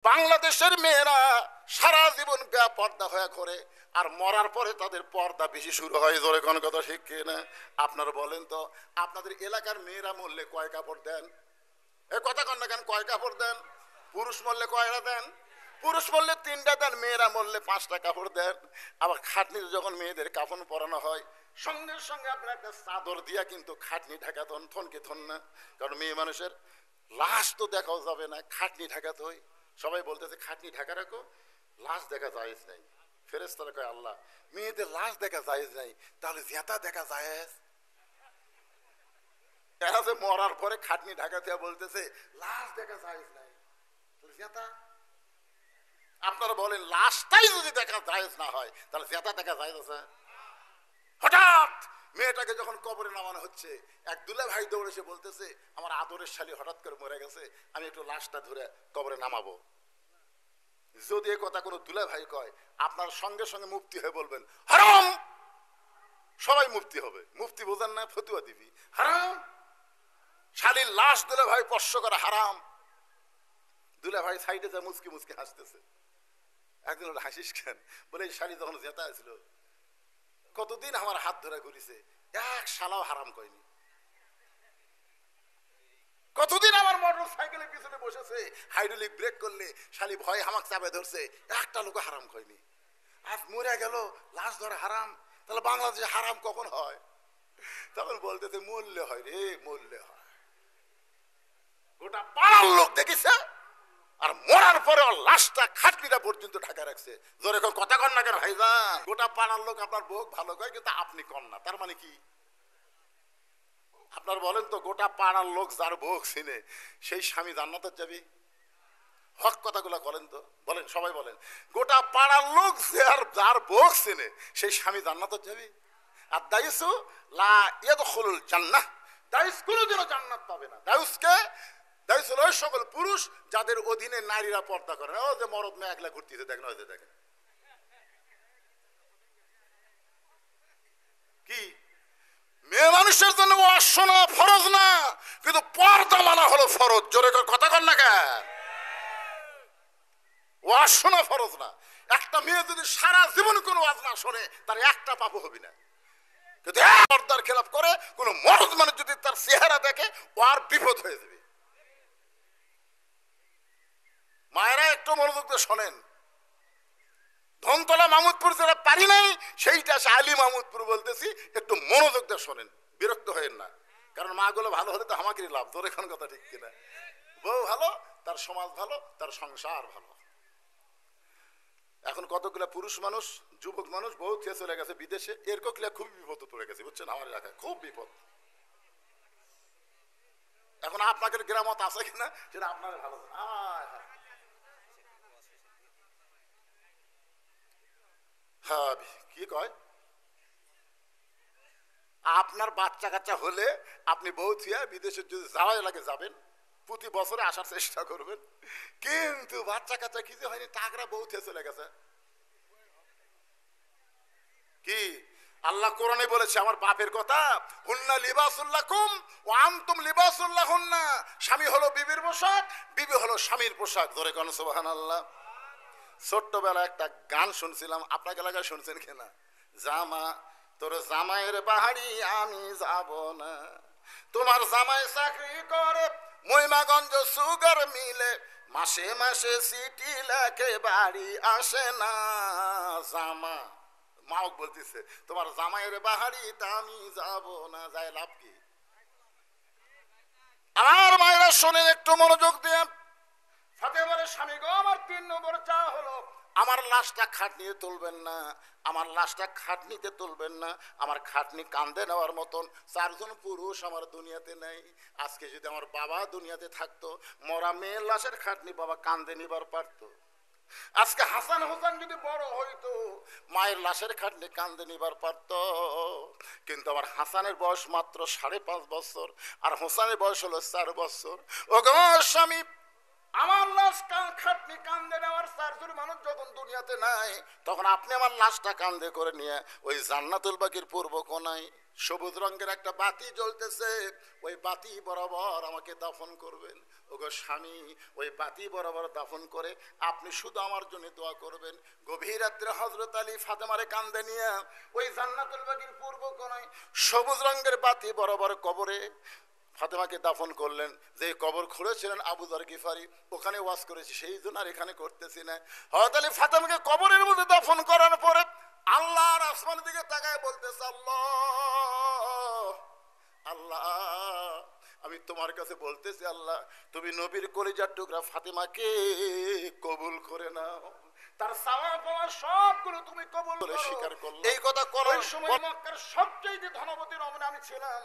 বাংলাদেশের মেয়েরা সারা জীবন বেপর্দা হয়ে ঘোরে, আর মরার পরে তাদের পর্দা বেশি শুরু হয়। জোরে কোন কথা ঠিক কিনা? আপনারা বলেন তো, আপনাদের এলাকার মেয়েরা মরলে কয় কাপড় দেন? এ কথা কন না কেন? কয় কাপড় দেন? পুরুষ মরলে কয়টা দেন? পুরুষ মরলে 3টা দেন, মেয়েরা মরলে 5টা কাপড় দেন। আবার খাটনিতে যখন মেয়েদের কাফন পরানো হয়, সঙ্গে সঙ্গে আপনার একটা চাদর দিয়া কিন্তু খাটনি ঢাকা থনকে থন না, কারণ মেয়ে মানুষের লাশ তো দেখাও যাবে না, খাটনি ঢাকাতে হয়। সবাই বলতেছে খাটনি ঢাকা রাখো, লাশ দেখা জায়েজ নাই। ফেরেশতারা কয় আল্লাহ, মেয়েদের লাশ দেখা জায়েজ নাই, তাহলে জেতা দেখা জায়েজ? এরা যে মরার পরে খাটনি ঢাকাতে বলতেছে লাশ দেখা জায়েজ নাই, তাহলে জেতা? আপনারা বলেন লাশটাই যদি দেখা জায়েজ না হয়, তাহলে জেতা দেখা জায়েজ আছে? হঠাৎ মেয়েটাকে যখন কবরে নামানো হচ্ছে, এক দুলা ভাই দৌড়ে এসে বলতেছে আমার আদরের শালী হঠাৎ করে মরে গেছে, আমি একটু লাশটা ধরে কবরে নামাবো। যদি এ কথা কোনো দুলা ভাই কয়, আপনার সঙ্গে সঙ্গে মুফতি হয়ে বলবেন হারাম। সবাই মুফতি হবে। মুফতি বোঝেন না? ফতুয়া দিবি হারাম। শালীর লাশ দুলা ভাই স্পর্শ করা হারাম। দুলা ভাই সাইডে যা মুচকি মুচকি হাসতেছে। একদিন ওটা হাসিস কেন? বলে এই শালী যখন জেতা ছিল, কতদিন আমার হাত ধরে ঘুরিছে, এক শালাও হারাম কয়নি। কতদিন আমার মোটর সাইকেলের পিছনে বসেছে, হাইড্রোলিক ব্রেক করলে শালি ভয় হামাক চাপে ধরছে, একটা লোক হারাম কয়নি। আজ মরে গেল, লাশ ধরে হারাম। তাহলে বাংলাদেশে হারাম কখন হয়? তখন বলতেছে মরলে হয় রে, মরলে হয়। গোটা পাড়ার লোক দেখেছে, আর মরার পরে লাশটা খাটনিটা পর্যন্ত ঢাকা রাখছে। জোরে কথা কন না কেন ভাইজান? গোটা পাড়ার লোক আপনার বউ ভালো কয়, কিন্তু আপনি কন না, তার মানে কি? আপনার বলেন তো, গোটা পাড়ার লোক যার বউ চিনে, সেই স্বামী জান্নাতে যাবে? হক কথাগুলো বলেন তো, বলেন, সবাই বলেন। গোটা পাড়ার লোক যার বউ চিনে, সেই স্বামী জান্নাতে যাবে? আর দায়ুসু লা ইয়াদখুলুল জান্নাহ, দায়ুস কোনোদিনও জান্নাত পাবে না। দায়ুসকে দায়ুস হলো ওই সকল পুরুষ যাদের অধীনে নারীরা পর্দা করে না। ও যে মরদ মেয়ে একলা ঘুরতেছে, দেখেন ওই যে দেখেন কি মেয়ে মানুষের জন্য ওয়াজ শোনা ফরজ না, কিন্তু পর্দা মানা হলো ফরজ। জোরে কথা কন না কেন? ওয়াজ শোনা ফরজ না। একটা মেয়ে যদি সারা জীবন কোনো ওয়াজ না শোনে, তার একটা পাপও হবে না। কিন্তু পর্দার খেলাপ করে কোন মরদ মানুষ যদি তার চেহারা দেখে, ও আর বিপদ হয়ে যাবে। মায়েরা একটু মনোযোগ দিয়ে শোনেন। ধনতলা মাহমুদপুর যারা পারি নাই, সেইটা আলী মাহমুদপুর বলতেছি, একটু মনোযোগ দিয়ে শোনেন, বিরক্ত হয়েন না। কারণ মা গুলো ভালো হলে তো আমাকেই লাভ। তোর এখন কথা ঠিক কিনা? বউ ভালো, তার সমাজ ভালো, তার সংসার ভালো। এখন কতগুলা পুরুষ মানুষ, যুবক মানুষ বউ খেয়ে চলে গেছে বিদেশে, এরকম খুবই বিপদ পড়ে গেছে, বুঝছেন? আমার এলাকায় খুব বিপদ। এখন আপনাদের গ্রামত আছে কিনা সেটা আপনারা ভালো। হ্যাঁ, কি কয়? আপনার বাচ্চা কাচ্চা হলে আপনি বউ থিয়া বিদেশে যদি যাওয়াই লাগে যাবেন, প্রতি বছরে আসার চেষ্টা করবেন। কিন্তু বাচ্চা কাচ্চা কিছু হয়নি, টাকরা বউ থিয়ে চলে গেছে। কি আল্লাহ কোরআনে বলেছে আমার বাপের কথা, হুন্না লিবাসুল্লাকুম ওয়া আনতুম লিবাসুল্লাহুন্না। স্বামী হলো বিবির পোশাক, বিবি হলো স্বামীর পোশাক। ধরে কোন সুবহানাল্লাহ। ছোট্টবেলা একটা গান শুনছিলাম, আপনাকে এলাকায় শুনছেন কিনা? জামা তোর জামাইয়ের বাহারি আমি যাব না, তোমার জামাই চাকরি করে মহিমাগঞ্জ সুগার মিলে, মাসে মাসে সিটি লেখে বাড়ি আসে না। জামা মাও বলতেছে তোমার জামাইয়ের বাহারি তা আমি যাব না, যায় লাভ কি? আমার মায়েরা শোনেন, একটু মনোযোগ দিয়ে। ফাতেমার স্বামী গো, আমার 3 নম্বর চা হলো আমার লাশটা খাটনিতে তুলবেন না, আমার লাশটা খাটনিতে তুলবেন না। আমার খাটনি কান্দে নেওয়ার মতন 4 জন পুরুষ আমার দুনিয়াতে নেই। আজকে যদি আমার বাবা দুনিয়াতে থাকতো, মরা মেয়ের লাশের খাটনি বাবা কান্দে নিবার পারতো। আজকে হাসান হোসেন যদি বড় হইতো, মায়ের লাশের খাটনি কান্দে নিবার পারতো। কিন্তু আমার হাসানের বয়স মাত্র 5.5 বছর, আর হোসেনের বয়স হলো 4 বছর। ও গো স্বামী, আমার লাশ খাটনি কান্দে নেওয়ার চারজন মানুষ যখন দুনিয়াতে নাই, তখন আপনি আমার লাশটা কান্দে করে নিয়ে ওই জান্নাতুল বাকির পূর্ব কোনায় সবুজ রঙের একটা বাতি জ্বলতেছে, ওই বাতি বরাবর আমাকে দাফন করবেন। ওগো স্বামী, ওই বাতি বরাবর দাফন করে আপনি শুধু আমার জন্য দোয়া করবেন। গভীর রাত্রে হযরত আলী ফাতেমারে কান্দে নিয়ে ওই জান্নাতুল বাকির পূর্ব কোনায় সবুজ রঙের বাতি বরাবর কবরে ফাতেমাকে দাফন করলেন। যে কবর খুঁড়েছিলেন আবু যর গিফারি, ওখানে ওয়াজ করেছি, সেই জন্য আর এখানে করতেছি না। হযরত আলী ফাতেমাকে কবরের মধ্যে দাফন করার পরে আল্লাহর আসমানের দিকে তাকায় বলতেছে, আল্লাহ আল্লাহ, আমি তোমার কাছে বলতেছি আল্লাহ, তুমি নবীর কলিজার টুকরা ফাতেমাকে কবুল করে নাও, তার চাওয়া পাওয়া সবগুলো তুমি কবুল করে স্বীকার করলে। এই কথা করার সময় মক্কার সবচেয়ে ধনবতী রমণী আমি ছিলাম।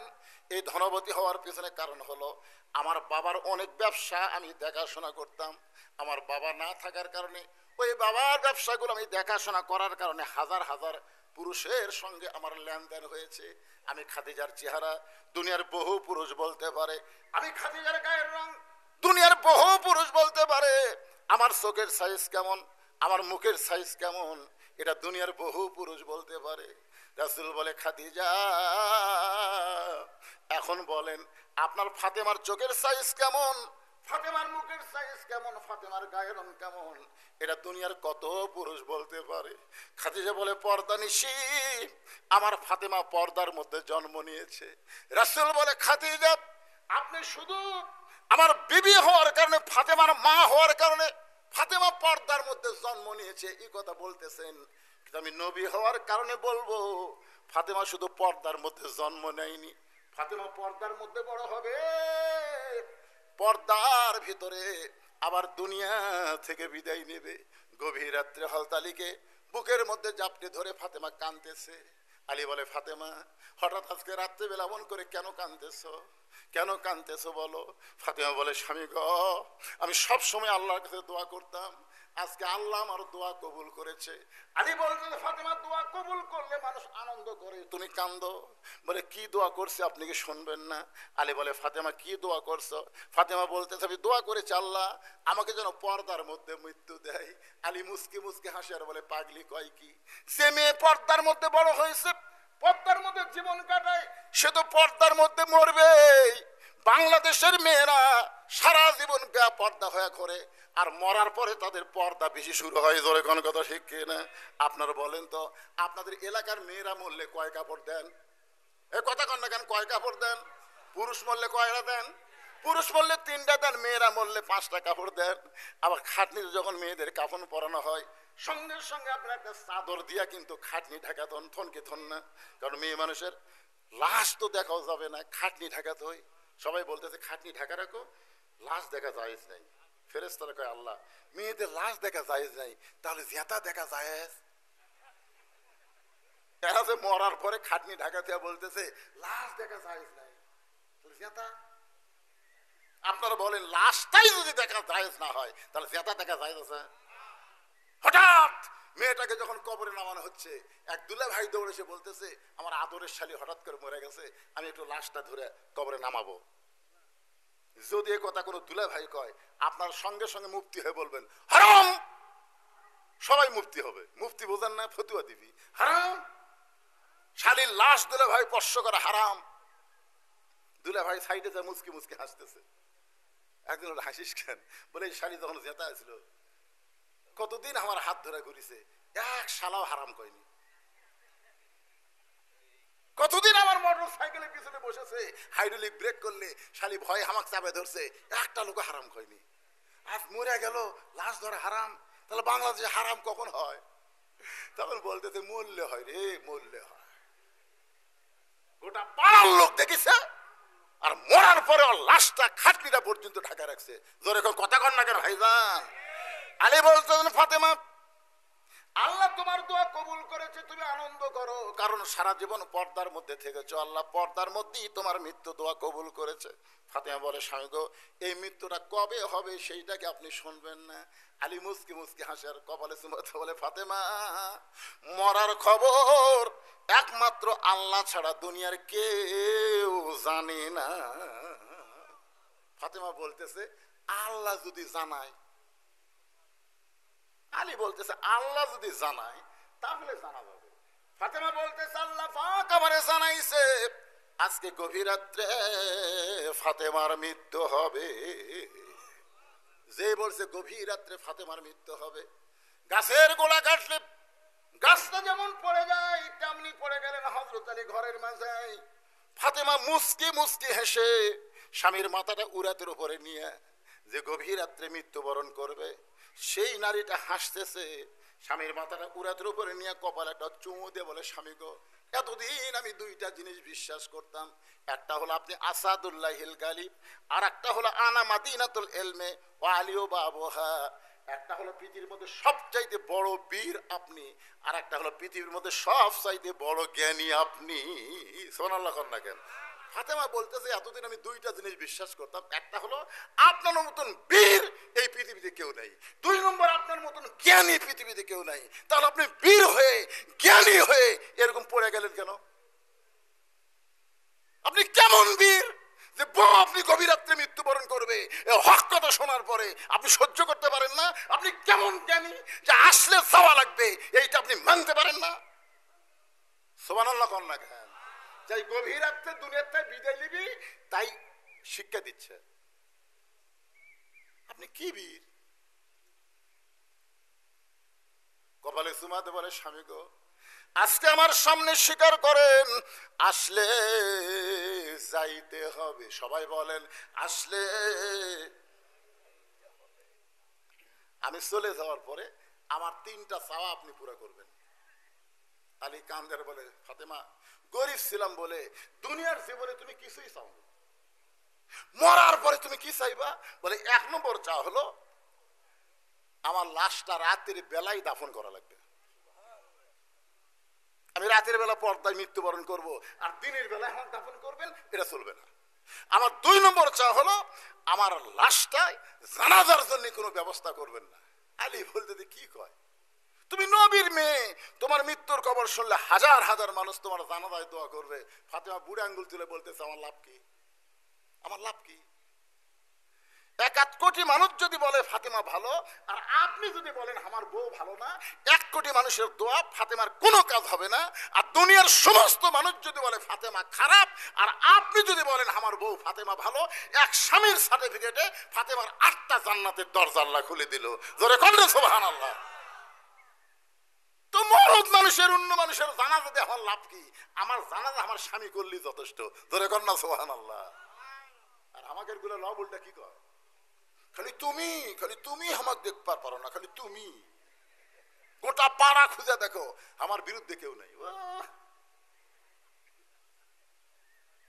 এই ধনবতী হওয়ার পিছনে কারণ হলো আমার বাবার অনেক ব্যবসা আমি দেখাশোনা করতাম। আমার বাবা না থাকার কারণে ওই বাবার ব্যবসাগুলো আমি দেখাশোনা করার কারণে হাজার হাজার পুরুষের সঙ্গে আমার লেনদেন হয়েছে। আমি খাদিজার চেহারা দুনিয়ার বহু পুরুষ বলতে পারে, আমি খাদিজার গায়ের রং দুনিয়ার বহু পুরুষ বলতে পারে, আমার চোখের সাইজ কেমন, আমার মুখের সাইজ কেমন, এটা দুনিয়ার বহু পুরুষ বলতে পারে। রাসূল বলে, খাদিজা এখন বলেন আপনার ফাতেমার চোখের সাইজ কেমন, ফাতেমার মুখের সাইজ কেমন, ফাতেমার গায়ের রং কেমন, এটা দুনিয়ার কত পুরুষ বলতে পারে। খাদিজা বলে, পর্দা নিশি আমার ফাতেমা পর্দার মধ্যে জন্ম নিয়েছে। রাসূল বলে, খাদিজা আপনি শুধু আমার বিবি হওয়ার কারণে, ফাতেমার মা হওয়ার কারণে ফাতেমা পর্দার মধ্যে জন্ম নিয়েছে এই কথা বলতেছেন, কিন্তু আমি নবী হওয়ার কারণে বলবো ফাতেমা শুধু পর্দার মধ্যে জন্ম নেয়নি, ফাতেমা পর্দার মধ্যে বড় হবে, পর্দার ভিতরে আবার দুনিয়া থেকে বিদায় নেবে। গভীর রাত্রে হযরত আলীকে বুকের মধ্যে জাপটে ধরে ফাতেমা কাঁদতেছে। আলী বলে, ফাতেমা হঠাৎ আজকে রাত্রেবেলা এমন করে কেন কাঁদতেছো, কেন কাঁদতেছো বলো? ফাতেমা বলে, স্বামী গো, আমি সব সময় আল্লাহর কাছে দোয়া করতাম, আজকে আল্লাহ আমার দোয়া কবুল করেছে। আলী বলছে, ফাতেমা দোয়া কবুল করলে মানুষ আনন্দ করে, তুমি কান্দো। বলে, কি দোয়া করছে আপনি কি শুনবেন না? আলী বলে, ফাতেমা কি দোয়া করছো? ফাতেমা বলতেছে, আমি দোয়া করেছি আল্লাহ আমাকে যেন পর্দার মধ্যে মৃত্যু দেয়। আলী মুস্কি মুস্কি হাসি আর বলে, পাগলি কয় কি? যে মেয়ে পর্দার মধ্যে বড় হয়েছে, পর্দার মধ্যে জীবন কাটায়, সে তো পর্দার মধ্যে মরবে। বাংলাদেশের মেয়েরা সারা জীবন বেপর্দা হয়ে ঘরে, আর মরার পরে তাদের পর্দা বেশি শুরু হয়। জোরে কোন কথা ঠিক কিনা? আপনারা বলেন তো, আপনাদের এলাকার মেয়েরা মরলে কয় কাপড় দেন? এ কথা কন না কেন, কয় কাপড় দেন? পুরুষ মরলে কয়টা দেন? পুরুষ মরলে 3টা দেন, মেয়েরা মরলে 5টা কাপড় দেন। আবার খাটনিতে যখন মেয়েদের কাফন পরানো হয়, সঙ্গে সঙ্গে আপনার একটা চাদর দিয়া কিন্তু খাটনি ঢাকা থনকে থন না, কারণ মেয়ে মানুষের লাশ তো দেখাও যাবে না, খাটনি ঢাকাতে হয়। সবাই বলতেছে খাটনি ঢাকা রাখো, লাশ দেখা জায়েজ নাই। ফেরেশতারা কয়, আল্লাহ মেয়েদের লাশ দেখা জায়েজ নাই, তাহলে জেতা দেখা জায়েজ? এরা যে মরার পরে খাটনি ঢাকা দিয়া বলতেছে লাশ দেখা জায়েজ নাই, তাহলে জেতা? আপনারা বলেন লাশটাই যদি দেখা জায়েজ না হয়, তাহলে জেতা দেখা জায়েজ আছে? হঠাৎ মেয়েটাকে যখন কবরে নামানো হচ্ছে, এক দুলা ভাই দৌড়ে এসে বলতেছে, আমার আদরের শালী হঠাৎ করে মরে গেছে, আমি একটু লাশটা ধরে কবরে নামাবো। যদি এ কথা কোনো দুলা ভাই কয়, আপনার সঙ্গে সঙ্গে মুফতি হয়ে বলবেন হারাম। সবাই মুফতি হবে, মুফতি বোঝেন না, ফতুয়া দিবি হারাম। শালীর লাশ দুলা ভাই স্পর্শ করা হারাম। দুলা ভাই সাইডে যা মুচকি মুচকি হাসতেছে। একদিন ওরা হাসিস কেন? বলে, এই শালী যখন জেতা ছিল কতদিন আমার হাত ধরে ঘুরিছে, এক শালাও হারাম কয়নি। কতদিন আমার মোটর সাইকেলের পিছনে বসেছে, হাইড্রোলিক ব্রেক করলে শালি ভয় হামাক চাপে ধরছে, একটা লোক হারাম কয়নি। আজ মরে গেল, লাশ ধরে হারাম, তাহলে বাংলাদেশে হারাম কখন হয়? তখন বলতেছে মরলে হয় রে, মরলে হয়। গোটা পাড়ার লোক দেখেছে, আর মরার পরে লাশটা খাটনিটা পর্যন্ত ঢাকা রাখছে। জোরে কথা কন না কেন ভাইজান? আলী বলতেন, ফাতেমা আল্লাহ তোমার দোয়া কবুল করেছে, তুমি আনন্দ করো, কারণ সারা জীবন পর্দার মধ্যে থেকেছো, আল্লাহ পর্দার মধ্যেই তোমার মৃত্যু দোয়া কবুল করেছে। ফাতেমা বলে, স্বামী গো, এই মৃত্যুটা কবে হবে সেইটাকে আপনি শুনবেন না? আলী মুস্কি মুস্কি হাসে আর কপালে চুমাতে বলে, ফাতেমা মরার খবর একমাত্র আল্লাহ ছাড়া দুনিয়ার কেউ জানে না। ফাতেমা বলতেছে, আল্লাহ যদি জানায়, আলী বলতেছে আল্লাহ যদি জানায় তাহলে জানা যাবে। ফাতেমা বলতেছে আল্লাহ পাক আমারে জানাইছে আজকে গভীর রাত্রে ফাতেমার মৃত্যু হবে। যে বলছে গভীর রাত্রে ফাতেমার মৃত্যু হবে, গাছের গোড়া কাটলে গাছটা যেমন পড়ে যায় তেমনি পড়ে গেলেন হযরত আলী ঘরের মাঝে। ফাতেমা মুস্কি মুস্কি হেসে স্বামীর মাথাটা উরাতের উপরে নিয়ে যে গভীর রাত্রে মৃত্যুবরণ করবে সেই নারীটা হাসতেছে, স্বামীর মাথাটা উরাতের উপরে নিয়ে কপালে একটা চুমু দিয়ে বলে স্বামী গো, এতদিন আমি দুইটা জিনিস বিশ্বাস করতাম, একটা হলো আপনি আসাদুল্লাহিল গালিব, আর একটা হলো আনা মাদিনাতুল ইলমে ওয়া আলিউ বাবুহা। একটা হলো পৃথিবীর মধ্যে সবচাইতে বড় বীর আপনি, আর একটা হলো পৃথিবীর মধ্যে সবচাইতে বড় জ্ঞানী আপনি। সুবহানাল্লাহ কর না কেন? ফাতেমা বলতেছে এতদিন আমি দুইটা জিনিস বিশ্বাস করতাম, একটা হলো আপনার মতন বীর এই পৃথিবীতে কেউ নাই, দুই নম্বর আপনার মতন জ্ঞানী পৃথিবীতে কেউ নাই। তাহলে আপনি বীর হয়ে জ্ঞানী হয়ে এরকম পড়ে গেলেন কেন? আপনি কেমন বীর যে বউ আপনি গভীর রাত্রে মৃত্যুবরণ করবে, হক কথা শোনার পরে আপনি সহ্য করতে পারেন না? আপনি কেমন জ্ঞানী যে আসলে যাওয়া লাগবে এইটা আপনি মানতে পারেন না? সুবহানাল্লাহ কর না কেন? যাই গভীর রাত্রে দুনিয়ার থেকে বিদায় নিবি তাই শিক্ষা দিচ্ছে। আপনি কি বীর? কপালে চুমাতে বলে স্বামী গো, আজকে আমার সামনে স্বীকার করেন আসলে যাইতে হবে। সবাই বলেন আসলে। আমি চলে যাওয়ার পরে আমার তিনটা চাওয়া আপনি পুরো করবেন। আলী কান্দের বলে ফাতেমা গরিব ছিলাম বলে দুনিয়ার জীবনে তুমি কিছুই চাও না, মরার পরে তুমি কি চাইবা? বলে এক নম্বর চাওয়া হলো আমার লাশটা রাতের বেলায় দাফন করা লাগবে। আমি রাতের বেলা পর্দায় মৃত্যুবরণ করব, আর দিনের বেলায় আমার দাফন করবেন, এটা চলবে না। আমার দুই নম্বর চাওয়া হলো আমার লাশটায় জানাজার জন্য কোনো ব্যবস্থা করবেন না। আলী বলতে কি কয়, তুমি নবীর মেয়ে, তোমার মৃত্যুর খবর শুনলে হাজার হাজার মানুষ তোমার জানাজায় দোয়া করবে। ফাতেমা বুড়ে আঙ্গুল তুলে বলতেছে আমার লাভ কি? আমার লাভ কি? 1 কোটি মানুষ যদি বলে ফাতেমা ভালো, আর আপনি যদি বলেন আমার বউ ভালো না, 1 কোটি মানুষের দোয়া ফাতেমার কোনো কাজ হবে না। আর দুনিয়ার সমস্ত মানুষ যদি বলে ফাতেমা খারাপ, আর আপনি যদি বলেন আমার বউ ফাতেমা ভালো, এক স্বামীর সার্টিফিকেটে ফাতেমার 8টা জান্নাতের দরজা আল্লাহ খুলে দিল। জোরে কন্যা সুবহানাল্লাহ। তো মরদ মানুষের অন্য মানুষের জানাজা দিয়ে আমার লাভ কি? আমার জানাজা আমার স্বামী করলেই যথেষ্ট। জোরে কন্যা সুবহানাল্লাহ। আর আমাকে গুলো লব উল্টা কি কয়, খালি তুমি আমাকে দেখবার পারো না, খালি তুমি। গোটা পাড়া খুঁজে দেখো আমার বিরুদ্ধে কেউ নাই।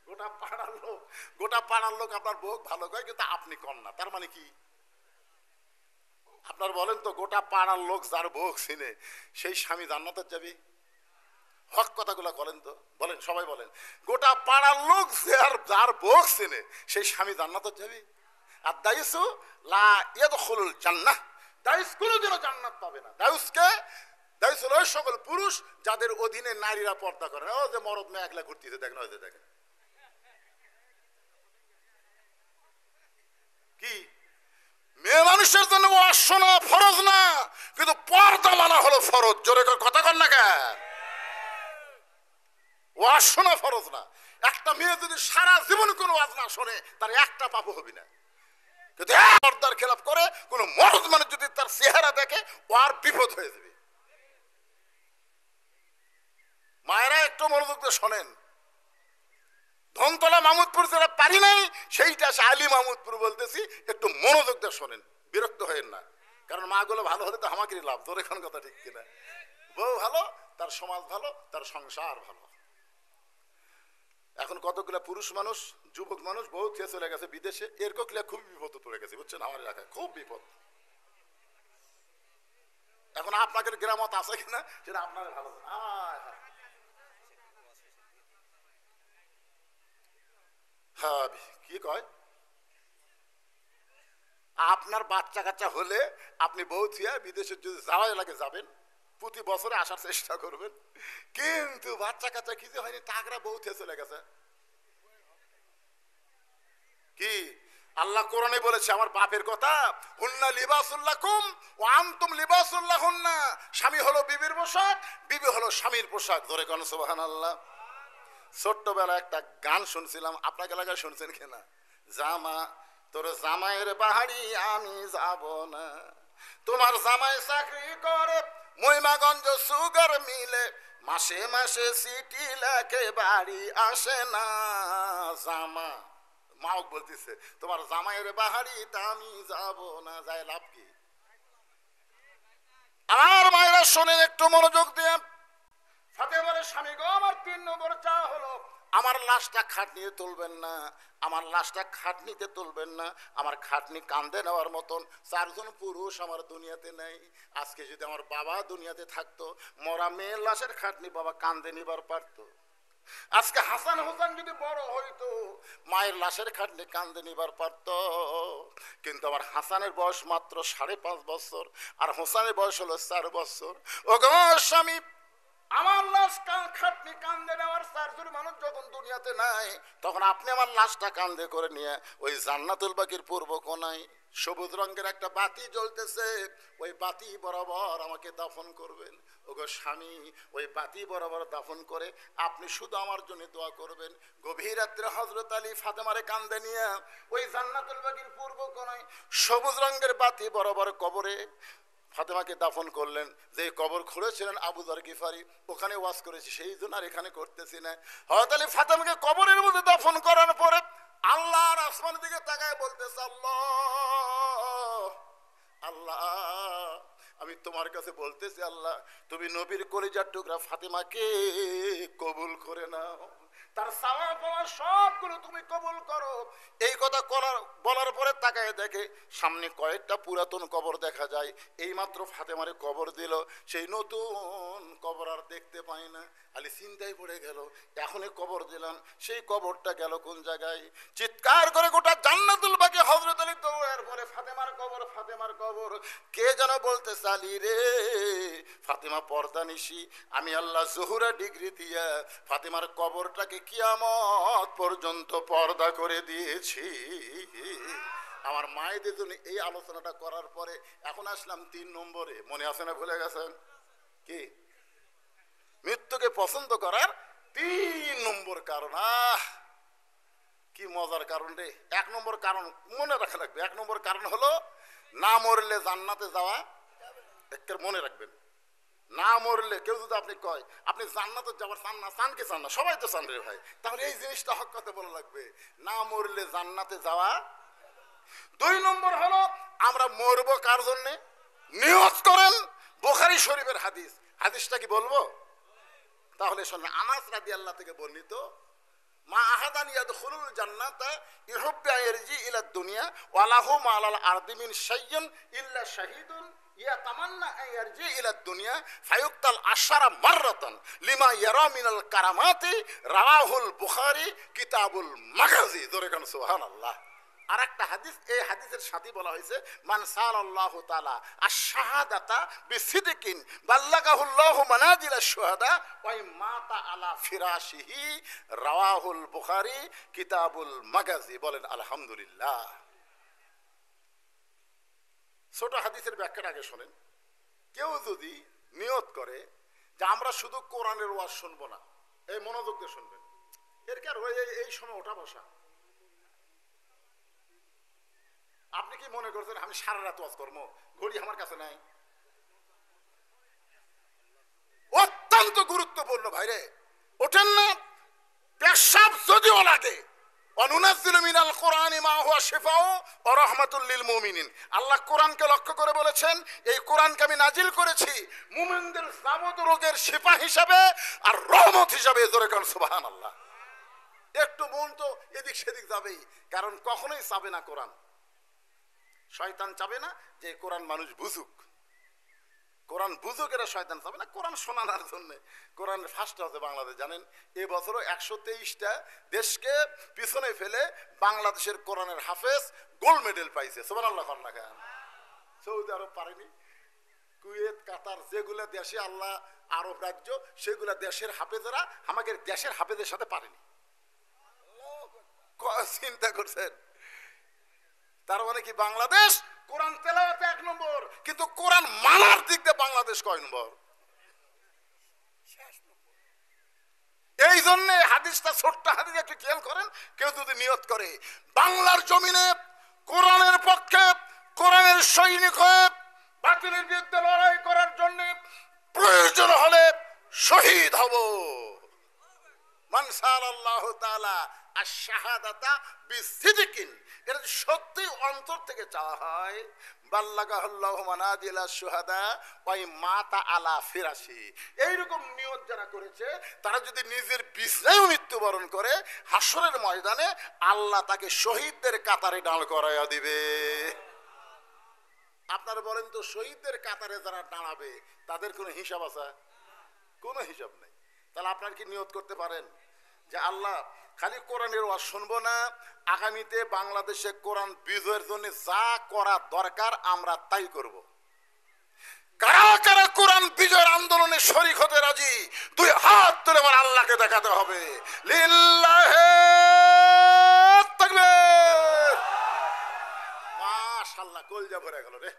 গোটা পাড়ার লোক আপনার বউ ভালো কয়, কিন্তু আপনি কন না, তার মানে কি? আপনার বলেন তো গোটা পাড়ার লোক যার বউ চিনে সেই স্বামী জান্নাতে যাবে? হক কথাগুলো বলেন তো, বলেন সবাই বলেন, গোটা পাড়ার লোক যার বউ চিনে সেই স্বামী জান্নাতে যাবে? আর দায়ুসু লা ইয়াদখুলুল জান্নাহ, দায়ুস কোনোদিনও জান্নাত পাবে না। দায়ুস হলো ওই সকল পুরুষ যাদের অধীনে নারীরা পর্দা করে। ও যে মরদ মেয়ে একলা ঘুরতেছে দেখেন, ওই যে দেখেন কি মেয়ে মানুষের জন্য ওয়াজ শোনা ফরজ না, কিন্তু পর্দা মানা হলো ফরজ। জোরে কথা কর না কেন? ওয়াজ শোনা ফরজ না। একটা মেয়ে যদি সারা জীবন কোনো ওয়াজ না শোনে তার একটা পাপও হবে না, কিন্তু পর্দার খেলাপ করে কোন মরদ মানুষ যদি তার চেহারা দেখে ও আর বিপদ হয়ে যাবে। মায়েরা একটু মনোযোগ দিয়ে শোনেন। ধনতলা মাহমুদপুর যারা পারি নাই সেইটা আছে আলী মাহমুদপুর বলতেছি, একটু মনোযোগ দিয়ে শোনেন, বিরক্ত হয়েন না। কারণ মা গুলো ভালো হলে তো আমাকেই লাভ। তোর এখন কথা ঠিক কিনা? বউ ভালো, তার সমাজ ভালো, তার সংসার ভালো। এখন কতগুলা পুরুষ মানুষ, যুবক মানুষ বউ খেয়ে চলে গেছে বিদেশে, এরকম খুব বিপদ পড়ে গেছে, বুঝছেন? আমার এলাকায় খুব বিপদ। এখন আপনাদের গ্রামত আছে কিনা সেটা আপনার ভালো। হ্যাঁ, কি কয়, আপনার বাচ্চা কাচ্চা হলে আপনি বউ থিয়া বিদেশে যদি যাওয়া লাগে যাবেন, প্রতি বছরে আসার চেষ্টা করবেন। কিন্তু বাচ্চা কাচ্চা কি যে হয়নি, টাকরা বউ থিয়ে চলে গেছে। কি আল্লাহ কোরআনে বলেছে আমার বাপের কথা, হুন্না লিবাসুল্লাকুম ওয়া আনতুম লিবাসুল্লাহুন্না। স্বামী হলো বিবির পোশাক, বিবি হলো স্বামীর পোশাক। ধরে কোন সুবহানাল্লাহ। ছোট্টবেলা একটা গান শুনছিলাম, আপনাকে এলাকায় শুনছেন কিনা? জামা তোর জামাইয়ের বাহারি আমি যাব না, তোমার জামাই চাকরি করে মহিমাগঞ্জ সুগার মিলে, মাসে মাসে সিটি লেখে বাড়ি আসে না। জামা মাও বলতেছে তোমার জামাইয়ের বাহারি তা আমি যাব না, যাই লাভ কি? আমার মায়েরা শোনেন একটু মনোযোগ দিয়ে। ফাতেমার স্বামী গো, আমার 3 নম্বর চা হলো আমার লাশটা খাটনিতে তুলবেন না, আমার লাশটা খাটনিতে তুলবেন না। আমার খাটনি কান্দে নেওয়ার মতন 4 জন পুরুষ আমার দুনিয়াতে নেই। আজকে যদি আমার বাবা দুনিয়াতে থাকতো, মরা মেয়ের লাশের খাটনি বাবা কান্দে নিবার পারতো। আজকে হাসান হোসেন যদি বড় হইতো, মায়ের লাশের খাটনি কান্দে নিবার পারতো। কিন্তু আমার হাসানের বয়স মাত্র 5.5 বছর, আর হোসেনের বয়স হলো 4 বছর। ও গো স্বামী, আমার লাশ খাটনি কান্দে নেওয়ার 4 জন মানুষ যখন দুনিয়াতে নাই, তখন আপনি আমার লাশটা কান্দে করে নিয়ে ওই জান্নাতুল বাকির পূর্ব কোনায় সবুজ রঙের একটা বাতি জ্বলতেছে, ওই বাতি বরাবর আমাকে দাফন করবেন। ওগো স্বামী, ওই বাতি বরাবর দাফন করে আপনি শুধু আমার জন্য দোয়া করবেন। গভীর রাত্রে হযরত আলী ফাতেমারে কান্দে নিয়ে ওই জান্নাতুল বাকির পূর্ব কোনায় সবুজ রঙের বাতি বরাবর কবরে ফাতেমাকে দাফন করলেন। যে কবর খুঁড়েছিলেন আবু যর গিফারি, ওখানে ওয়াজ করেছি, সেই জন্য আর এখানে করতেছি না। হযরত আলী ফাতেমাকে কবরের মধ্যে দাফন করার পরে আল্লাহর আসমানের দিকে তাকায় বলতেছে, আল্লাহ আল্লাহ, আমি তোমার কাছে বলতেছি আল্লাহ, তুমি নবীর কলিজার টুকরা ফাতেমাকে কবুল করে নাও, তার সাওয়া পাওয়া সবগুলো তুমি কবুল করো। এই কথা বলার পরে তাকায় দেখে সামনে কয়েকটা পুরাতন কবর দেখা যায়। এইমাত্র ফাতেমারে কবর দিল, সেই নতুন কবর আর দেখতে পায় না। আলী চিন্তায় পড়ে গেল, এখনই কবর দিলাম, সেই কবরটা গেল কোন জায়গায়? চিৎকার করে গোটা জান্নাতুল বাকি হযরত আলী দৌড়ার পরে ফাতেমার কবর, ফাতেমার কবর। কে যেন বলতে চালি রে, ফাতেমা পর্দা নিশি, আমি আল্লাহ জোহরা ডিগ্রি দিয়া ফাতেমার কবরটাকে কিয়ামত পর্যন্ত পর্দা করে দিয়েছি। আমার মায়েদের জন্য এই আলোচনাটা করার পরে এখন আসলাম 3 নম্বরে। মনে আছে না, ভুলে গেছেন? কি? মৃত্যুকে পছন্দ করার 3 নম্বর কারণ। কি মজার কারণ রে! 1 নম্বর কারণ মনে রাখা লাগবে। 1 নম্বর কারণ হলো না মরলে জান্নাতে যাওয়া। একের মনে রাখবেন, না মরলে কেউ যদি আপনি কয় আপনি জান্নাতে যাবার চান না, চান কি চান না? সবাই তো চান রে ভাই। তাহলে এই জিনিসটা হক কথা বলা লাগবে, না মরলে জান্নাতে যাওয়া। 2 নম্বর হলো আমরা মরবো কার জন্যে? নিয়ত করেন। বুখারী শরীফের হাদিস, হাদিসটা কি বলবো? তাহলে শোনেন, আনাস রাদিয়াল্লাহু থেকে বর্ণিত, মা আহাদান ইয়াদখুলুল জান্নাতা ইউহিব্বু ইয়ারজি ইলা দুনিয়া ওয়া লাহু মা আলাল আরদি মিন শাইইন ইল্লা শাহীদুন ইয়াতামান্না আন ইয়ারজি ইলা দুনিয়া ফায়ুক্তাল আশারা মাররাতান লিমা ইয়ারা মিনাল কারামাতি। রাওয়াহুল বুখারী কিতাবুল মাগাজি। জোরে কান সুবহানাল্লাহ। আর একটা হাদিস, এই হাদিসের সাথে বলা হয়েছে, মান সাল্লাল্লাহু তাআলা আশ-শাহাদাতা বিসিদকিন বাল্লাগাহুল্লাহু মানাজিলাশ শুহাদা ওয়া মাতা আলা ফিরাশিহি। রাওয়াহুল বুখারী কিতাবুল মাগাজি। বলেন আলহামদুলিল্লাহ। ছোট হাদিসের ব্যাখ্যাটা আগে শোনেন। কেউ যদি নিয়ত করে যে আমরা শুধু কোরআনের ওয়াজ শুনবো না, এই মনোযোগ দিয়ে শুনবেন, এর কি আর এই সময় ওঠা বসা? আপনি কি মনে করছেন আমি সারা রাত ওয়াজ করবো? ঘড়ি আমার কাছে নাই। অত্যন্ত গুরুত্বপূর্ণ ভাইরে, ওঠেন না। পেশাব যদিও লাগে, অনুনাজ্জিলু মিনাল কোরআনি মা হুয়া শিফাউ ওয়া রাহমাতুল লিল মুমিনিন। আল্লাহ কোরআনকে লক্ষ্য করে বলেছেন, এই কোরআনকে আমি নাজিল করেছি মুমিনদের যাবতীয় রোগের শিফা হিসাবে আর রহমত হিসাবে। জোরে কান সুবহানাল্লাহ। একটু মন তো এদিক সেদিক যাবেই, কারণ কখনোই চাবে না কোরআন, শয়তান চাবে না যে কোরআন মানুষ বুঝুক। কোরআন বুঝুক এরা শয়তান চাবে না, কোরআন শোনানোর জন্য। কোরআনের ফার্স্ট আছে বাংলাদেশ, জানেন এবছরও 123টা দেশকে পিছনে ফেলে বাংলাদেশের কোরআনের হাফেজ গোল্ড মেডেল পাইছে। সুবহানাল্লাহ। সৌদি আরব পারেনি, কুয়েত, কাতার, যেগুলো দেশে আল্লাহ আরব রাজ্য, সেগুলো দেশের হাফেজেরা আমাদের দেশের হাফেজের সাথে পারেনি। চিন্তা করছেন? তার মানে কি বাংলাদেশ কোরআন তেলাওয়াতে 1 নম্বর, কিন্তু কোরআন মানার দিক দিয়ে বাংলাদেশ কয় নম্বর? এই জন্য হাদিসটা, ছোট্ট হাদিস একটু খেয়াল করেন। কেউ যদি নিয়ত করে বাংলার জমিনে কোরআনের পক্ষে, কোরআনের সৈনিক হয়ে বাতিলের বিরুদ্ধে লড়াই করার জন্য প্রয়োজন হলে শহীদ হব, মান সাআলাল্লাহু তাআলা আশ-শাহাদাতা বিসিদকিন, এটা যদি সত্যি অন্তর থেকে চাওয়া হয়, বাল্লাগাহুল্লাহু মানাজিলা শুহাদা ওয়াই মাতা আলা ফিরাশি, এইরকম নিয়ত যারা করেছে তারা যদি নিজের বিছানায় মৃত্যুবরণ করে, হাসরের ময়দানে আল্লাহ তাকে শহীদদের কাতারে দাঁড় করাইয়া দিবে। আপনারা বলেন তো, শহীদদের কাতারে যারা দাঁড়াবে তাদের কোনো হিসাব আছে? কোনো হিসাব নেই। তাহলে আপনার কি নিয়ত করতে পারেন যে আল্লাহ খালি কোরআনের ওয়াজ শুনবো না, আগামীতে বাংলাদেশে কোরআন বিজয়ের জন্য যা করা দরকার আমরা তাই করব। কারা কারা কোরআন বিজয়ের আন্দোলনে শরীক হতে রাজি? 2 হাত তুলে আমার আল্লাহকে দেখাতে হবে। লিল্লাহি তাকবীর। মাশাআল্লাহ, কলজা ভরে গেল রে।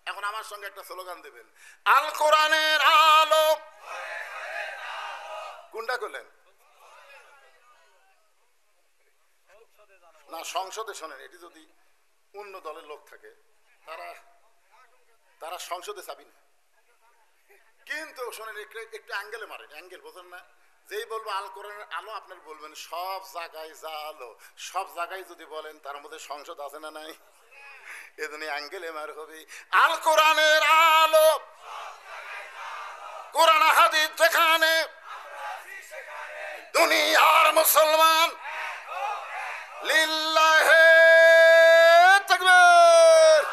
এখন আমার সঙ্গে একটা স্লোগান দেবেন, আল কোরআনের আলো। কোনটা করলেন না? সংসদে শোনেন, এটি যদি অন্য দলের লোক থাকে তারা সংসদে চাবি না, কিন্তু শোনেন একটু অ্যাঙ্গেলে মারেন, অ্যাঙ্গেল বোঝেন না? যেই বলবো আল কোরআনের আলো, আপনার বলবেন সব জায়গায় যা আলো, সব জায়গায় যদি বলেন তার মধ্যে সংসদ আছে না নাই? এজন্য অ্যাঙ্গেলে মার হবে। আল কোরআনের আলো, কোরআন হাদিস যেখানে, দুনিয়ার মুসলমান লিল্লাহি তাকবীর।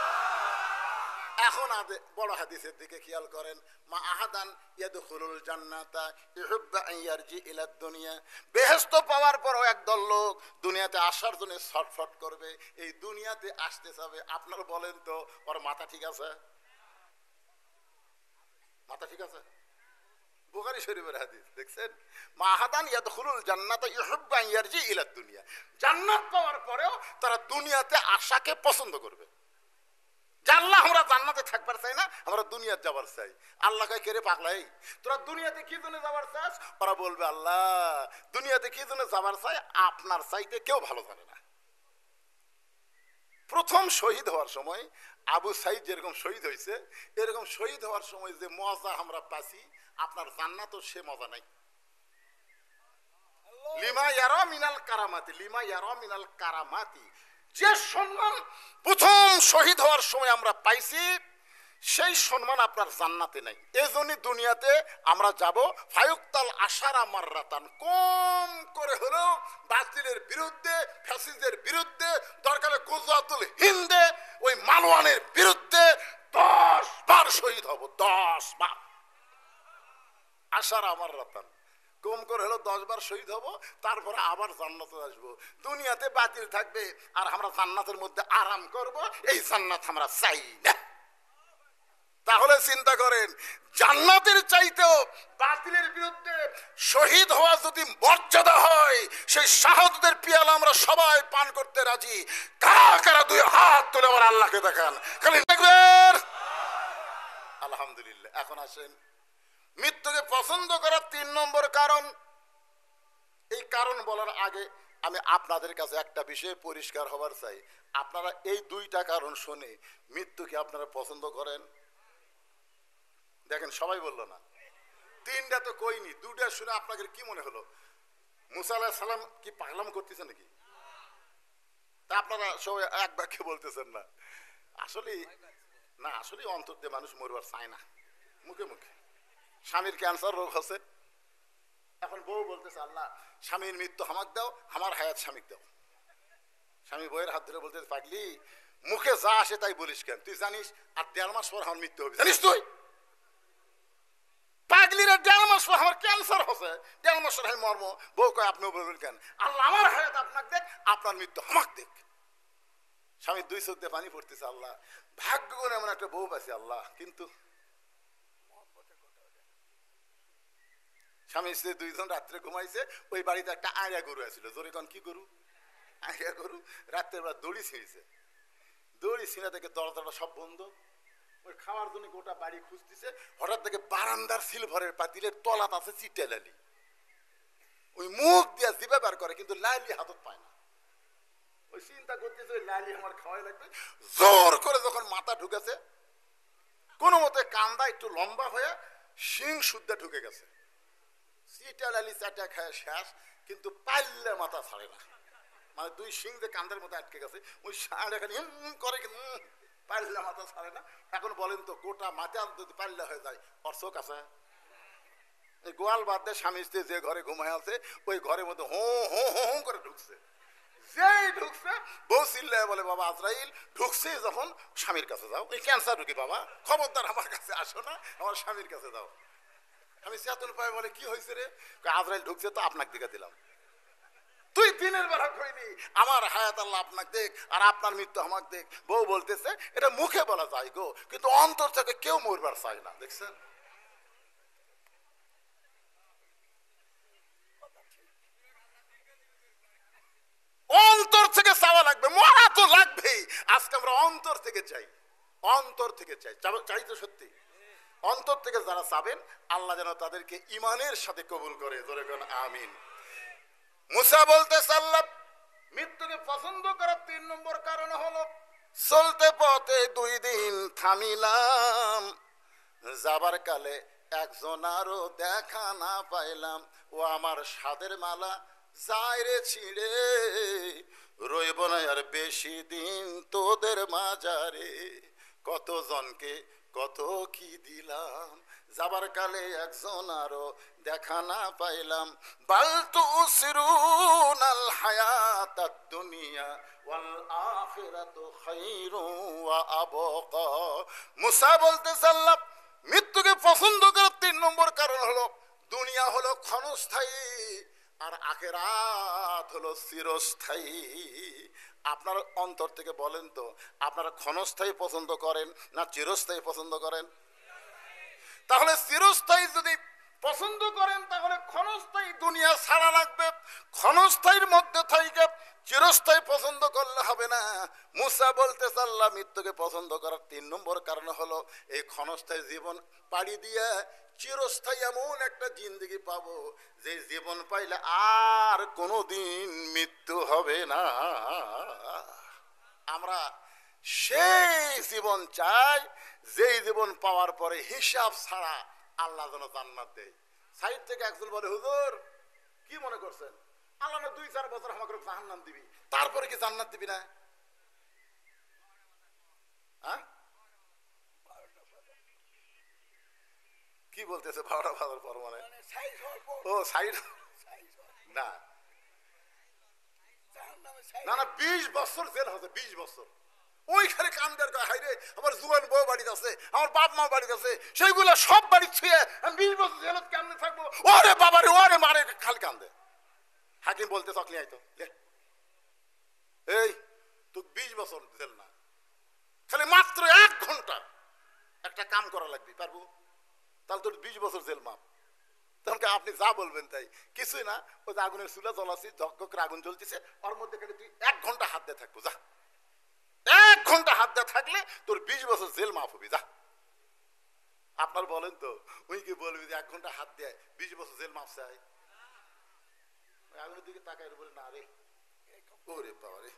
এখন বড় হাদিসের দিকে খেয়াল করেন, মা আহাদান ইয়াদখুলুল জান্নাতা ইউহিব্বু আন ইয়ারজি ইলা দুনিয়া, বেহেশত পাওয়ার পরও একদল লোক দুনিয়াতে আসার জন্য ছটফট করবে, এই দুনিয়াতে আসতে চাবে। আপনারা বলেন তো, ওর মাথা ঠিক আছে? মাথা ঠিক আছে? বুখারী শরীফের হাদিস দেখছেন, মা আহাদান ইয়াদখুলুল জান্নাতা ইউহিব্বু আন ইয়ারজি ইলা দুনিয়া, জান্নাত পাওয়ার পরেও তারা দুনিয়াতে আসাকে পছন্দ করবে। আল্লাহ আমরা জান্নাতে থাকবার চাই না, আমরা দুনিয়াতে যাবার চাই। আল্লাহ কয়, কে রে পাগলাই, তোরা দুনিয়াতে কি জন্য যাবার চাস? ওরা বলবে, আল্লাহ দুনিয়াতে কি জন্য যাবার চাই আপনার চাইতে কেউ ভালো জানে না। প্রথম শহীদ হওয়ার সময় আবু সাইদ যেরকম শহীদ হয়েছে, এরকম শহীদ হওয়ার সময় যে মজা আমরা পাচ্ছি, আপনার জান্নাতও সে মজা নাই। লিমা ইয়ারা মিনাল কারামাতি, লিমা ইয়ারা মিনাল কারামাতি, যে সম্মান প্রথম শহীদ হওয়ার সময় আমরা পাইছি, সেই সম্মান আপনার জান্নাতে নাই। এই জন্য দুনিয়াতে আমরা যাব ফায়ুক্তাল আশারা মাররাতান, কম করে হলেও বাতিলের বিরুদ্ধে, ফ্যাসিস্টদের বিরুদ্ধে, দরকারে গুজরাতুল হিন্দে ওই মালওয়ানের বিরুদ্ধে 10 বার শহীদ হব, 10 বার। আশারা মাররাতান, কম করে হলো 10 বার শহীদ হব, তারপরে আবার জান্নাতে আসবো। দুনিয়াতে বাতিল থাকবে আর আমরা জান্নাতের মধ্যে আরাম করব, এই জান্নাত আমরা চাই না। তাহলে চিন্তা করেন, জান্নাতের চাইতেও বাতিলের বিরুদ্ধে শহীদ হওয়া যদি মর্যাদা হয়, সেই শাহাদাতের পিয়ালা আমরা সবাই পান করতে রাজি। কারা কারা 2 হাত তুলে আমার আল্লাহকে দেখান, খালি দেখবেন। আলহামদুলিল্লাহ। এখন আসেন, মৃত্যুকে পছন্দ করার 3 নম্বর কারণ। এই কারণ বলার আগে আমি আপনাদের কাছে একটা বিষয় পরিষ্কার হবার চাই। আপনারা এই 2টা কারণ শুনে মৃত্যুকে আপনারা পছন্দ করেন? দেখেন, সবাই বললো না, 3টা তো কইনি, 2টা শুনে আপনাদের কি মনে হলো? মুসা আলাইহিস সালাম কি পাগলাম করতেছেন নাকি? তা আপনারা সবাই এক বাক্যে বলতেছেন না। আসলে না, আসলে অন্তর দিয়ে মানুষ মরবার চায় না, মুখে মুখে। স্বামীর ক্যান্সার রোগ আছে, এখন বউ বলতেছে, আল্লাহ স্বামীর মৃত্যু আমাকে দাও, আমার হায়াত স্বামীকে দাও। স্বামী বউয়ের হাত ধরে বলতেছে, পাগলি মুখে যা আসে তাই বলিস কেন? তুই জানিস আর 1.5 মাস পর আমার মৃত্যু হবে, জানিস তুই? পাগলির 1.5 মাস পর আমার ক্যান্সার হচ্ছে, 1.5 মাস পর আমি মরব। বউ কয়, আপনিও বলবেন কেন? আল্লাহ আমার হায়াত আপনাকে দেখ, আপনার মৃত্যু আমাকে দেখ। স্বামী 2 চোখ দিয়ে পানি পড়তেছে, আল্লাহ ভাগ্য করে এমন একটা বউ পাইছে আল্লাহ। কিন্তু স্বামী স্ত্রী 2 জন রাত্রে ঘুমাইছে, ওই বাড়িতে একটা আইরা গরু আছিল। জোরে কোন কি গরু? আইরা গরু। রাত্রের বেলা দড়ি ছিঁড়েছে, দড়ি সিনা থেকে দরজাটা সব বন্ধ। ওই খাওয়ার জন্য গোটা বাড়ি খুঁজতেছে, হঠাৎ থেকে বারান্দার সিলভারের পাতিলের তলাত আছে চিটে লালি। ওই মুখ দিয়া জিভে বার করে, কিন্তু লালি হাতত পায় না। ওই চিন্তা করতেছে ওই লালি আমার খাওয়াই লাগবে। জোর করে যখন মাথা ঢুকেছে, কোনো মতে কান্দা একটু লম্বা হয়ে শিং শুদ্ধা ঢুকে গেছে। চিটা লালি চাটা খায় শেষ, কিন্তু পাল্লে মাথা ছাড়ে না। মানে দুই শিং যে কান্দের মতো আটকে গেছে, ওই সাড়ে খালি করে, পাল্লা মাথা ছাড়ে না। এখন বলেন তো, গোটা মাথা যদি পাল্লা হয়ে যায়, ওর চোখ আছে? এই গোয়াল বাদ দিয়ে স্বামী স্ত্রী যে ঘরে ঘুমায় আছে, ওই ঘরের মধ্যে হো হো হো হো করে ঢুকছে। যেই ঢুকছে, বউ চিল্লায় বলে, বাবা আজরাইল ঢুকছে যখন স্বামীর কাছে যাও। এই ক্যান্সার ঢুকি বাবা, খবরদার আমার কাছে আসো না, আমার স্বামীর কাছে যাও। আমি চেতন পাই বলে, কি হয়েছে রে? আজরাইল ঢুকছে তো আপনাকে দিকে দিলাম। তুই দিনের বেলা কইনি আমার হায়াত আল্লাহ আপনাকে দেখ আর আপনার মৃত্যু আমাকে দেখ। বউ বলতেছে, এটা মুখে বলা যায় গো, কিন্তু অন্তর থেকে কেউ মরবার চায় না। দেখছেন? অন্তর থেকে চাওয়া লাগবে, মরা তো লাগবেই। আজকে আমরা অন্তর থেকে চাই, অন্তর থেকে চাই। চাই তো সত্যি। অন্তর থেকে যারা চাবেন, আল্লাহ যেন তাদেরকে ইমানের সাথে কবুল করে। জোরে কোন আমিন। মুসা বলতেছে, আল্লাহ মৃত্যুকে পছন্দ করার 3 নম্বর কারণ হলো, চলতে পথে 2 দিন থামিলাম, যাবার কালে একজন আরো দেখা না পাইলাম। ও আমার সাদের মালা যায় রে ছিঁড়ে, রইব না আর বেশি দিন তোদের মাজারে। কতজনকে কত কি দিলাম, যাবার কালে একজন আরো দেখা না পাইলাম। বাল তুসিরুনাল হায়াতাদ দুনিয়া ওয়াল আখিরাতু খায়রুন ওয়া আবকা। মুসা বলতেছে, আল্লাহ মৃত্যুকে পছন্দ করার 3 নম্বর কারণ হলো, দুনিয়া হলো ক্ষণস্থায়ী আর আখিরাত হলো চিরস্থায়ী। আপনার অন্তর থেকে বলেন তো, আপনারা ক্ষণস্থায়ী পছন্দ করেন না চিরস্থায়ী পছন্দ করেন? তাহলে চিরস্থায়ী যদি পছন্দ করেন, তাহলে ক্ষণস্থায়ী দুনিয়া ছাড়া লাগবে। ক্ষণস্থায়ীর মধ্যে থেকে চিরস্থায়ী পছন্দ করলে হবে না। মুসা বলতেছে, আল্লাহ মৃত্যুকে পছন্দ করার 3 নম্বর কারণ হলো, এই ক্ষণস্থায়ী জীবন পাড়ি দিয়ে চিরস্থায়ী এমন একটা জিন্দগি পাবো, যে জীবন পাইলে আর কোনোদিন মৃত্যু হবে না। আমরা সেই জীবন চাই, যেই জীবন পাওয়ার পরে হিসাব ছাড়া আল্লাহ যেন জান্নাত দেয়। সাইড থেকে একজন বলে, হুজুর কি মনে করছেন, আল্লাহ না 2-4 বছর আমাকে জাহান্নাম দিবি, তারপরে কি জান্নাত দিবি না? হ্যাঁ, কি বলতেছে 12টা বাজার পর? মানে ও সাইড না না না, 20 বছর জেল হবে, 20 বছর। ওইখানে কান্দের হাইরে, আমার জুয়ান বউ বাড়িতে আছে, আমার বাপ মা বাড়িতে আছে, সেইগুলো সব বাড়ি ছুঁয়ে আমি 20 বছর জেলত কেমনে থাকবো? ওরে বাবারে, ওরে মারে, খালি কান্দে। হাকিম বলতে, চকলি আইতো, এই তুই 20 বছর জেল না, খালি মাত্র 1 ঘন্টা একটা কাম করা লাগবে, পারবো? তাহলে তোর 20 বছর জেল মাপ। তখন আপনি যা বলবেন তাই, কিছুই না। ওই যে আগুনের চুলা জ্বলাচ্ছি, ঝক করে আগুন জ্বলতেছে, ওর মধ্যে খালি তুই 1 ঘন্টা হাত দিয়ে থাকবো, যা 1 ঘন্টা হাত দিয়ে থাকলে তোর 20 বছর জেল মাফ হবে, যা। আপনার বলেন তো, উনি কি বলবি যে 1 ঘন্টা হাত দিয়ে 20 বছর জেল মাফ চাই? আগুনের দিকে তাকাই বলে, না রে, ওরে বাবা রে।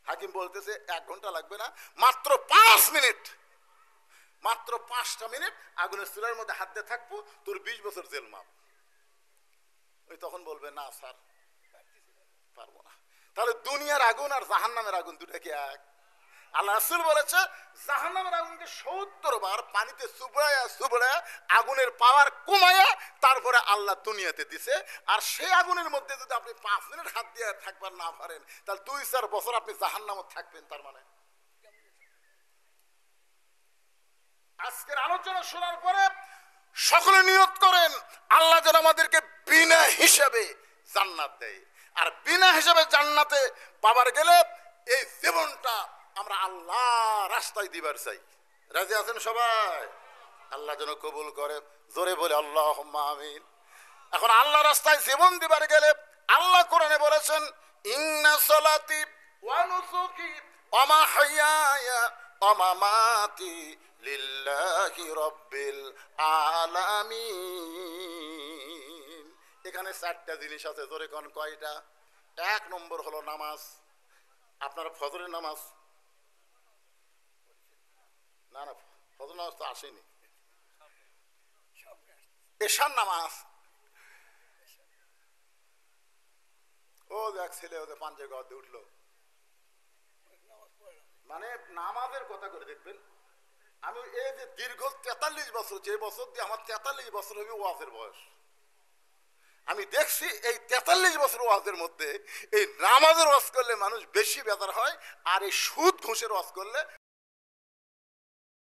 হাকিম বলতেছে 1 ঘন্টা লাগবে না, মাত্র 5 মিনিট, মাত্র 5টা মিনিট আগুনের চুলার মধ্যে হাত দিয়ে থাকবো, তোর 20 বছর জেল মাপ। ওই তখন বলবে, না স্যার পারবো না। তাহলে দুনিয়ার আগুন আর জাহান্নামের আগুন দুটা কি এক? আল্লাহ রাসূল বলেছে, জাহান্নামের আগুনকে 70 বার পানিতে চুবড়ায়া চুবড়ায়া আগুনের পাওয়ার কমায়া তারপরে আল্লাহ দুনিয়াতে দিছে। আর সেই আগুনের মধ্যে যদি আপনি 5 মিনিট হাত দিয়ে থাকবার না পারেন, তাহলে 2-4 বছর আপনি জাহান্নামে থাকবেন। তার মানে আজকের আলোচনা শোনার পরে সকলে নিয়ত করেন, আল্লাহ যেন আমাদেরকে বিনা হিসাবে জান্নাত দেয়। আর বিনা হিসাবে জান্নাতে পাবার গেলে এই জীবনটা আমরা আল্লাহ রাস্তায় দিবার চাই। রাজি আছেন সবাই? আল্লাহ যেন কবুল করে। জোরে বলে আল্লাহুম্মা আমিন। এখন আল্লাহ রাস্তায় জীবন দিবার গেলে আল্লাহ কোরআনে বলেছেন, ইন্না সালাতি ওয়া নুসুকি ওয়া মাহইয়ায়া ওয়া মামাতি লিল্লাহি রাব্বিল আলামিন। এখানে চারটা জিনিস আছে, জোরে কোন কয়টা? এক নম্বর হলো নামাজ। আপনারা ফজরের নামাজ, না না ফজর নামাজ তো আসেনি, এশার নামাজ। ও দেখ ছেলে ওদের পাঞ্জে গদ উঠলো, মানে নামাজের কথা করে দেখবেন। আমি এই যে দীর্ঘ 43 বছর, যে বছর দিয়ে আমার 43 বছর হবে ওয়াজের বয়স, আমি দেখছি এই 43 বছর ওয়াজের মধ্যে এই নামাজের ওয়াজ করলে মানুষ বেশি বেজার হয়, আর এই সুদ ঘুষের ওয়াজ করলে